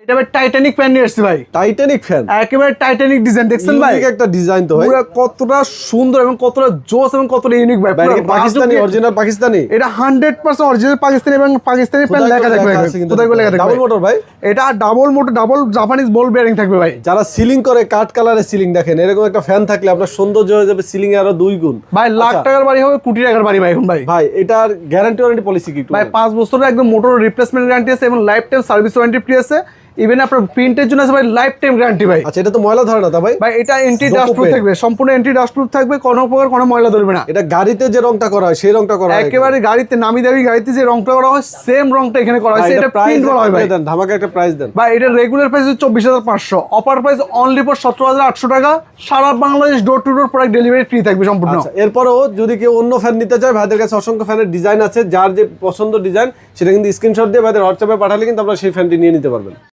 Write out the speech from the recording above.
এটা ভাই Titanic fan নিয়ে এসেছি ভাই। টাইটানিক ফ্যান, একেবারে টাইটানিক ডিজাইন দেখছেন ভাই? ইউনিক একটা ডিজাইন তো ভাই। পুরো কতটা সুন্দর এবং কতটা জোস এবং কতটা ইউনিক ভাই। ভাই পাকিস্তানি, অরিজিনাল পাকিস্তানি। এটা 100% অরিজিনাল পাকিস্তানি এবং পাকিস্তানি ফ্যান লেখা থাকবে। কোথায় লেখা থাকবে? ডাবল মোটর ভাই। এটা ডাবল মোটর, ডাবল জাপানিজ বল বেয়ারিং থাকবে ভাই। যারা সিলিং করে কাঠ কালারের সিলিং, দেখেন এরকম একটা ফ্যান থাকলে আপনার সৌন্দর্য হয়ে যাবে সিলিং এ আরো 2 গুণ। ভাই লাখ টাকার বাড়ি হবে, কোটি টাকার বাড়ি ভাই এখন ভাই। ভাই এটার গ্যারান্টি ওয়ারেন্টি পলিসি কি? ভাই 5 বছরের একদম মোটর রিপ্লেসমেন্ট গ্যারান্টি আছে এবং life time service warranty free আছে। ইভেন আপনার প্রিন্টের জন্য আছে ভাই লাইফ টাইম গ্যারান্টি ভাই। আচ্ছা, এটা তো ময়লা ধরে না তা ভাই? ভাই এটা এন্টি ডাস্ট প্রুফ থাকবে, সম্পূর্ণ এন্টি ডাস্ট প্রুফ থাকবে, কোনো প্রকার কোনো ময়লা ধরবে না। এটা গাড়িতে যে রংটা করা হয় সেই রংটা করা হয় একেবারে গাড়িতে নামি দামি গাড়িতে যে রংটা করা হয় সেম রংটা এখানে করা হয়েছে। এটা প্রিন্ট করা হয় ভাই। দেন ধামাকা একটা প্রাইস দেন ভাই। এটা regular price 24,500, offer price only for 17,800 টাকা। সারা Bangladesh door to door product delivery free থাকবে সম্পূর্ণ। আচ্ছা, এরপরও যদি কেউ অন্য ফ্যান নিতে চায়, ভাইদের কাছে অসংখ্য ফ্যানের ডিজাইন আছে। যার যে পছন্দ ডিজাইন সেটা কিন্তু স্ক্রিনশট দিয়ে ভাইদের হোয়াটসঅ্যাপে পাঠালে কিন্তু আপনারা সেই ফ্যানটি নিয়ে নিতে পারবেন।